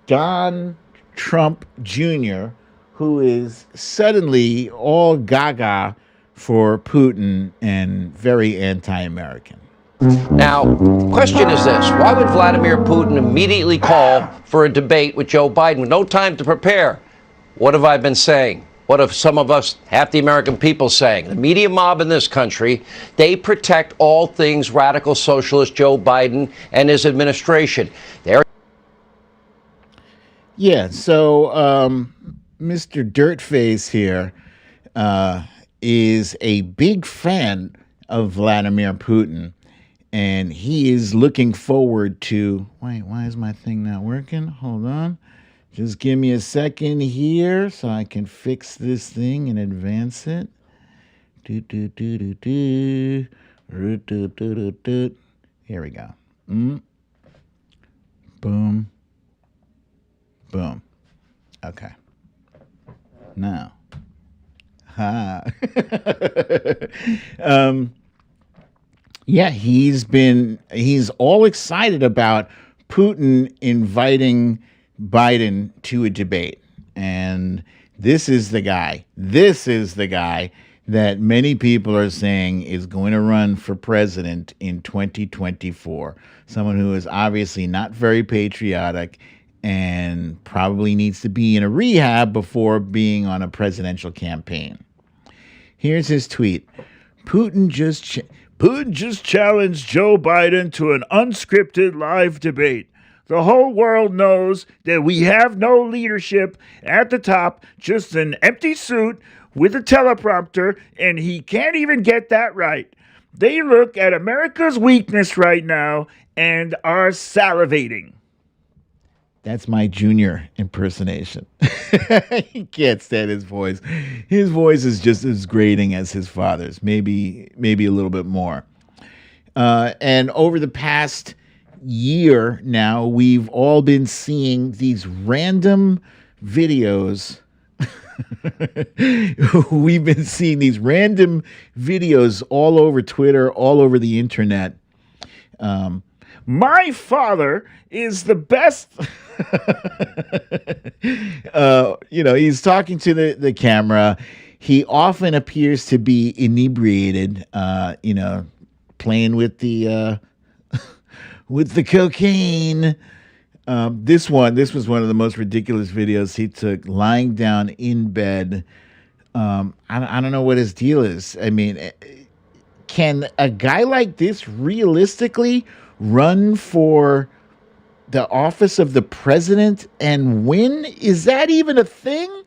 Don Trump Jr., who is suddenly all gaga for Putin and very anti-American. Now, question is this. Why would Vladimir Putin immediately call for a debate with Joe Biden with no time to prepare? What have I been saying? What have some of us, half the American people, saying? The media mob in this country, they protect all things radical socialist Joe Biden and his administration. Yeah, so Mr. Dirtface here is a big fan of Vladimir Putin, and he is looking forward to... Wait, why is my thing not working? Hold on. Just give me a second here so I can fix this thing and advance it. Here we go. Boom. Boom. Okay. Now. Yeah, he's all excited about Putin inviting Biden to a debate. And this is the guy that many people are saying is going to run for president in 2024. Someone who is obviously not very patriotic and probably needs to be in a rehab before being on a presidential campaign. Here's his tweet. Putin just challenged Joe Biden to an unscripted live debate. The whole world knows that we have no leadership at the top, just an empty suit with a teleprompter, and he can't even get that right. They look at America's weakness right now and are salivating. That's my Junior impersonation. He can't stand his voice. His voice is just as grating as his father's, maybe a little bit more. And over the past year now, we've all been seeing these random videos. We've been seeing these random videos all over Twitter, all over the internet. My father is the best. He's talking to the camera. He often appears to be inebriated, playing with the cocaine. This was one of the most ridiculous videos he took, lying down in bed. I don't know what his deal is. I mean, can a guy like this realistically run for the office of the president and win? Is that even a thing?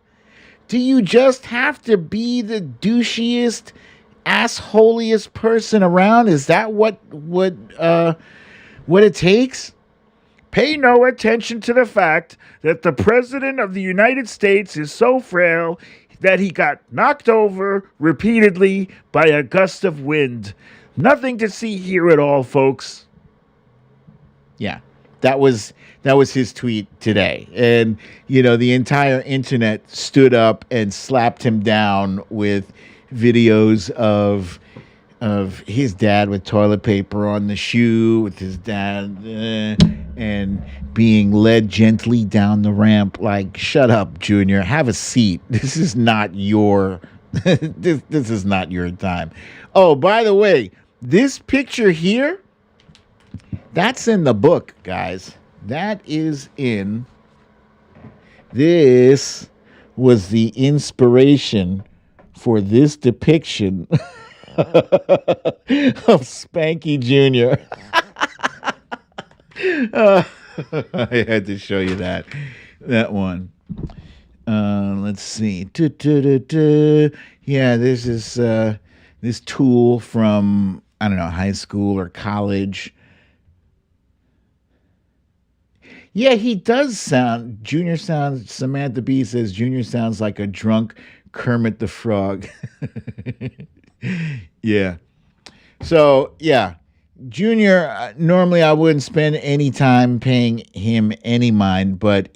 Do you just have to be the douchiest, assholiest person around? Is that what it takes? Pay no attention to the fact that the president of the United States is so frail that he got knocked over repeatedly by a gust of wind. Nothing to see here at all, folks. Yeah, that was his tweet today. And, the entire internet stood up and slapped him down with videos of of his dad with toilet paper on the shoe, with his dad, and being led gently down the ramp. Like, shut up, Junior. Have a seat. This is not your. this is not your time. Oh, by the way, this picture here, that's in the book, guys. That is in. This was the inspiration for this depiction of Spanky Jr. I had to show you that one. Let's see. Yeah, this is this tool from, I don't know, high school or college. Yeah, he does sound. Junior sounds. Samantha B says Junior sounds like a drunk Kermit the Frog. Yeah. So, yeah. Junior, normally I wouldn't spend any time paying him any mind, but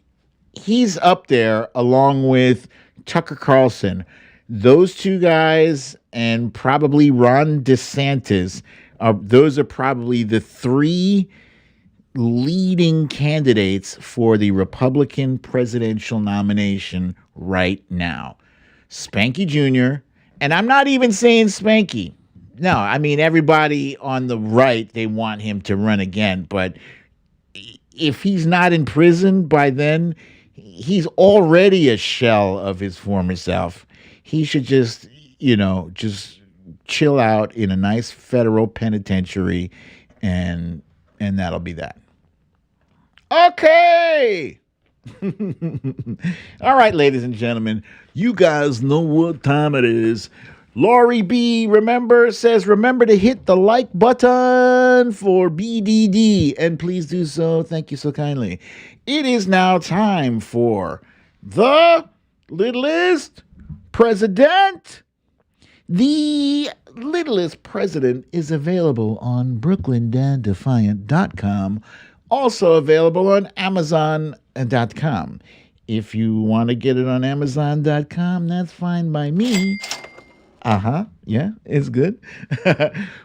he's up there along with Tucker Carlson. Those two guys and probably Ron DeSantis, those are probably the three leading candidates for the Republican presidential nomination right now. Spanky Jr., and I'm not even saying Spanky. No, I mean, everybody on the right, they want him to run again. But if he's not in prison by then, he's already a shell of his former self. He should just chill out in a nice federal penitentiary, and that'll be that. Okay. All right, ladies and gentlemen, you guys know what time it is. Laurie B. says remember to hit the like button for BDD, and please do so. Thank you so kindly. It is now time for the Liddle'est President. The Liddle'est President is available on BrooklynDadDefiant.com, also available on Amazon.com. If you want to get it on Amazon.com, that's fine by me. Yeah, it's good.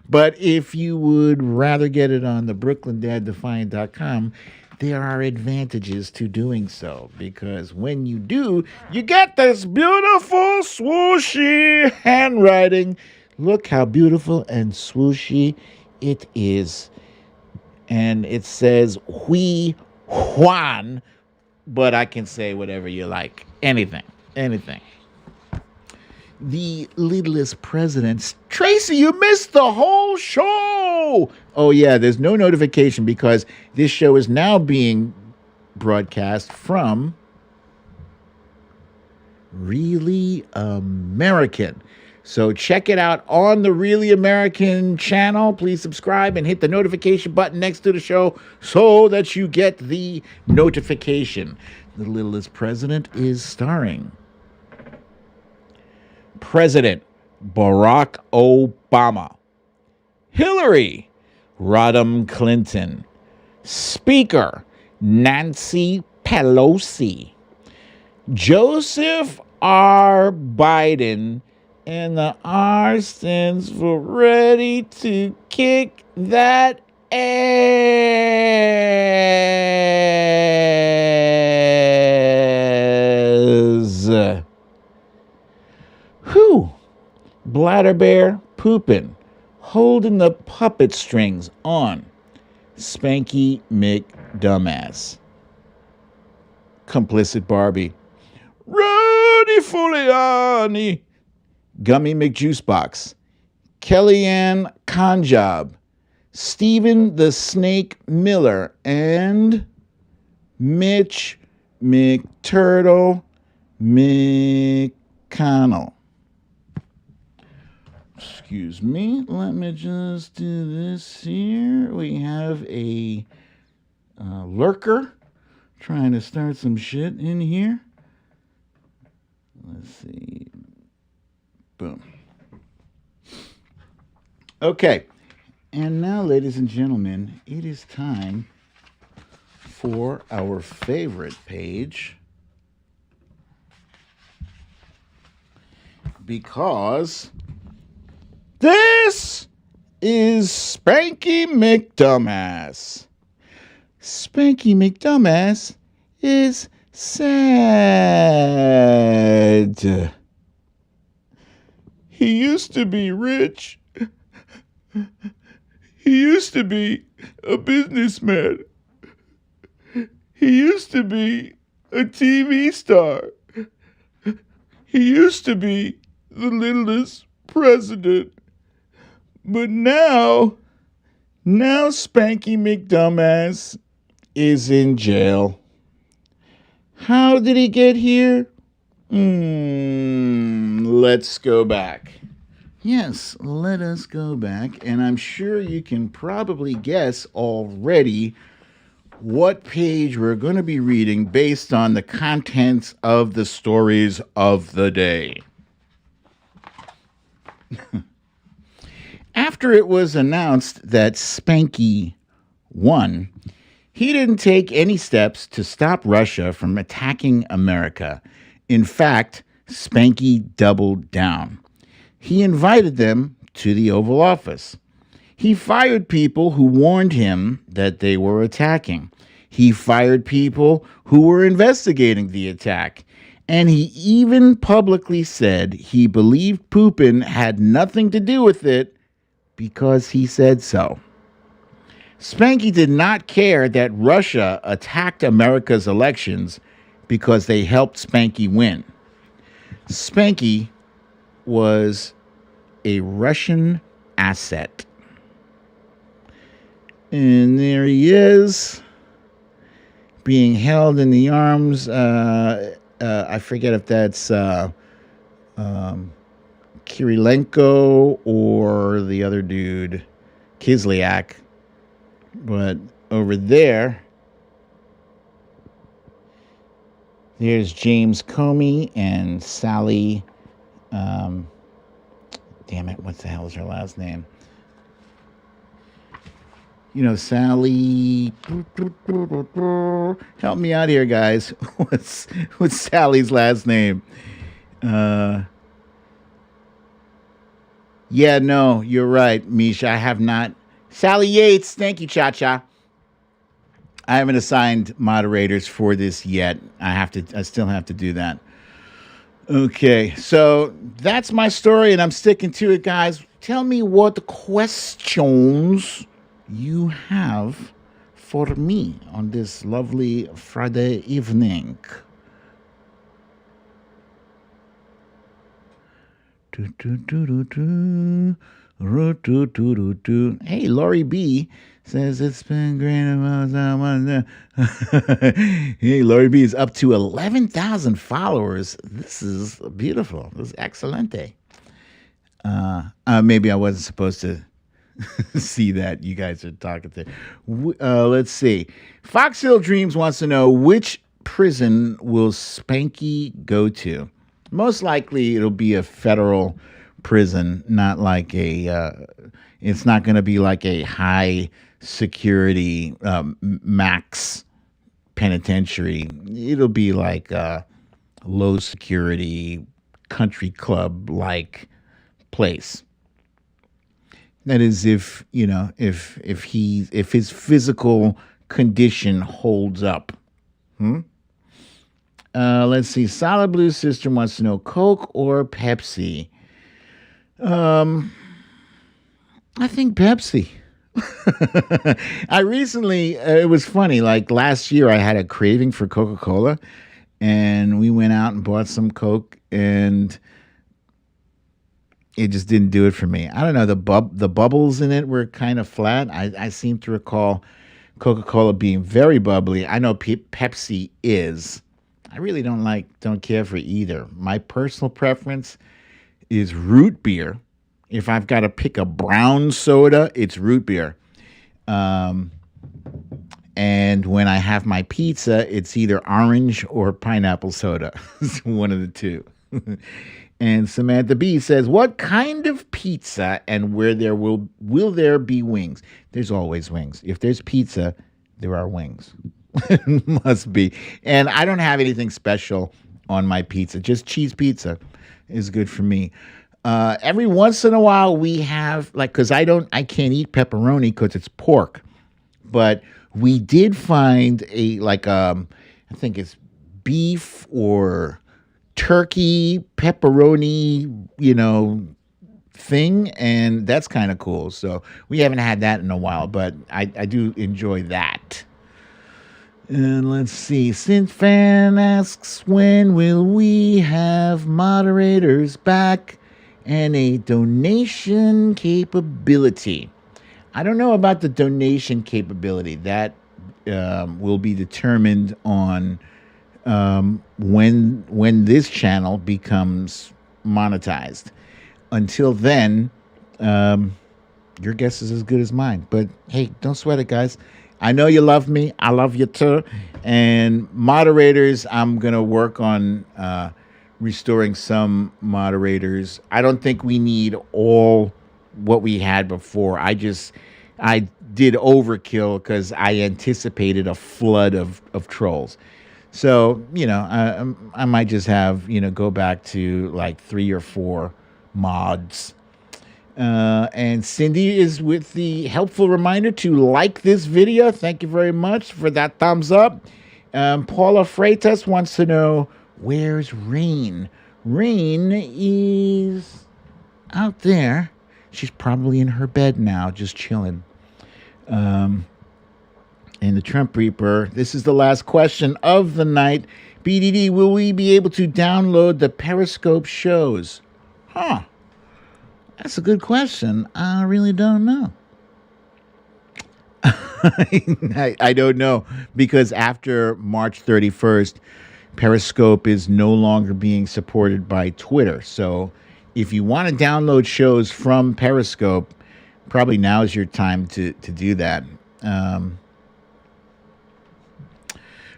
But if you would rather get it on the BrooklynDadDefiant.com, there are advantages to doing so, because when you do, you get this beautiful swooshy handwriting. Look how beautiful and swooshy it is. And it says Hui Juan, but I can say whatever you like. Anything. The Liddle'est President. Tracy, you missed the whole show. Oh, yeah, there's no notification because this show is now being broadcast from Really American. So check it out on the Really American channel. Please subscribe and hit the notification button next to the show so that you get the notification. The Liddle'est President is starring President Barack Obama, Hillary Rodham Clinton, Speaker Nancy Pelosi, Joseph R. Biden, and the R stands for ready to kick that ass. Whew. Bladder Bear pooping, holding the puppet strings on Spanky McDumbass. Complicit Barbie. Rudy Giuliani. Gummy McJuicebox. Kellyanne Conjob. Stephen the Snake Miller. And Mitch McTurtle McConnell. Excuse me. Let me just do this here. We have a lurker trying to start some shit in here. Let's see. Boom. Okay. And now, ladies and gentlemen, it is time for our favorite page. Because This is Spanky McDumbass. Spanky McDumbass is sad. He used to be rich. He used to be a businessman. He used to be a TV star. He used to be the Liddle'est president. But now Spanky McDumbass is in jail. How did he get here? Let's go back. Yes, let us go back. And I'm sure you can probably guess already what page we're going to be reading based on the contents of the stories of the day. After it was announced that Spanky won, he didn't take any steps to stop Russia from attacking America. In fact, Spanky doubled down. He invited them to the Oval Office. He fired people who warned him that they were attacking. He fired people who were investigating the attack. And he even publicly said he believed Putin had nothing to do with it because he said so. Spanky did not care that Russia attacked America's elections because they helped Spanky win. Spanky was a Russian asset. And there he is, being held in the arms. I forget if that's Kirilenko or the other dude, Kislyak. But over there's James Comey and Sally. Damn it, what the hell is her last name? Sally. Help me out here, guys. What's Sally's last name? Yeah, no, you're right, Misha. I have not. Sally Yates. Thank you, Cha-Cha. I haven't assigned moderators for this yet. I still have to do that. Okay, so that's my story, and I'm sticking to it, guys. Tell me what questions you have for me on this lovely Friday evening. Hey, Lori B says it's been great. Hey, Lori B is up to 11,000 followers. This is beautiful. This is excelente. Maybe I wasn't supposed to see that. You guys are talking to. Let's see. Fox Hill Dreams wants to know, which prison will Spanky go to? Most likely it'll be a federal prison, not like it's not going to be like a high security max penitentiary. It'll be like a low security country club like place. That is, if his physical condition holds up. Let's see. Solid Blue Sister wants to know, Coke or Pepsi? I think Pepsi. I recently, it was funny, like last year I had a craving for Coca-Cola, and we went out and bought some Coke, and it just didn't do it for me. I don't know, the bubbles in it were kind of flat. I seem to recall Coca-Cola being very bubbly. I know Pepsi is. I really don't care for either. My personal preference is root beer. If I've got to pick a brown soda, it's root beer. And when I have my pizza, it's either orange or pineapple soda. It's one of the two. And Samantha B says, what kind of pizza and where there will there be wings? There's always wings. If there's pizza, there are wings. Must be. And I don't have anything special on my pizza. Just cheese pizza is good for me. Every once in a while we have because I can't eat pepperoni because it's pork, but we did find I think it's beef or turkey pepperoni, thing, and that's kind of cool. So we haven't had that in a while, but I do enjoy that. And let's see. Synth Fan asks, when will we have moderators back and a donation capability? I don't know about the donation capability. That will be determined on when this channel becomes monetized. Until then, your guess is as good as mine. But hey, don't sweat it, guys. I know you love me. I love you too. And moderators, I'm going to work on restoring some moderators. I don't think we need all what we had before. I did overkill because I anticipated a flood of trolls. So, I might just have, go back to like 3 or 4 mods. And Cindy is with the helpful reminder to like this video. Thank you very much for that thumbs up. Paula Freitas wants to know, where's Rain? Rain is out there. She's probably in her bed now, just chilling. And the Trump Reaper, this is the last question of the night. BDD, will we be able to download the Periscope shows? That's a good question. I really don't know. I don't know, because after March 31st, Periscope is no longer being supported by Twitter. So if you want to download shows from Periscope, probably now is your time to do that.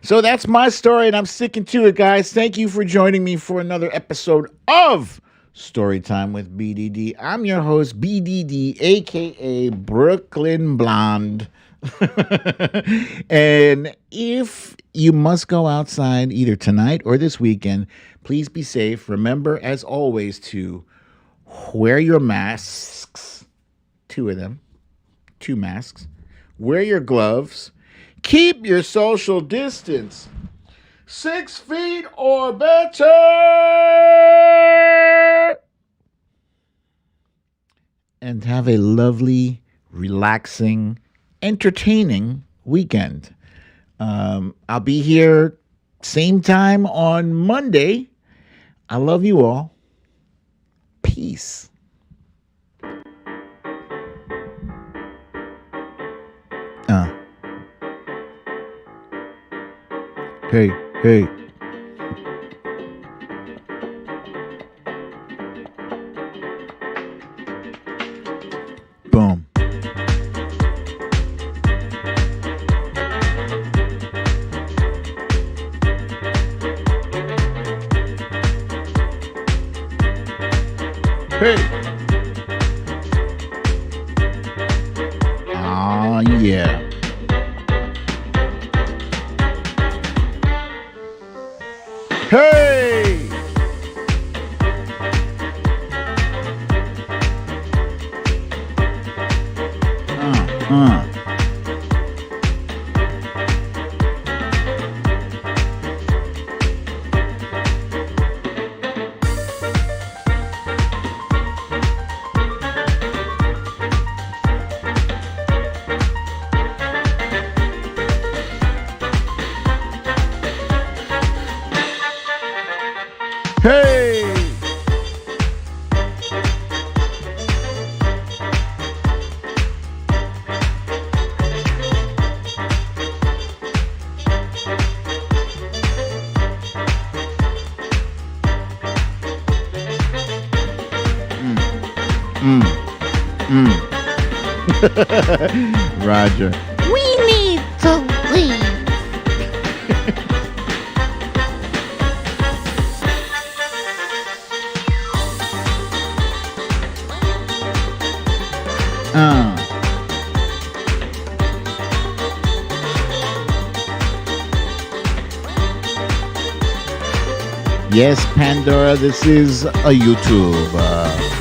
So that's my story, and I'm sticking to it, guys. Thank you for joining me for another episode of Storytime with BDD. I'm your host, BDD, a.k.a. Brooklyn Blonde. And if you must go outside either tonight or this weekend, please be safe. Remember, as always, to wear your masks. 2 of them. 2 masks. Wear your gloves. Keep your social distance. 6 feet or better. And have a lovely, relaxing, entertaining weekend. I'll be here same time on Monday. I love you all. Peace. Hey. Boom. Hey. Ah, yeah. Hey! Hey! Roger. We need to leave. Yes, Pandora, this is a YouTube.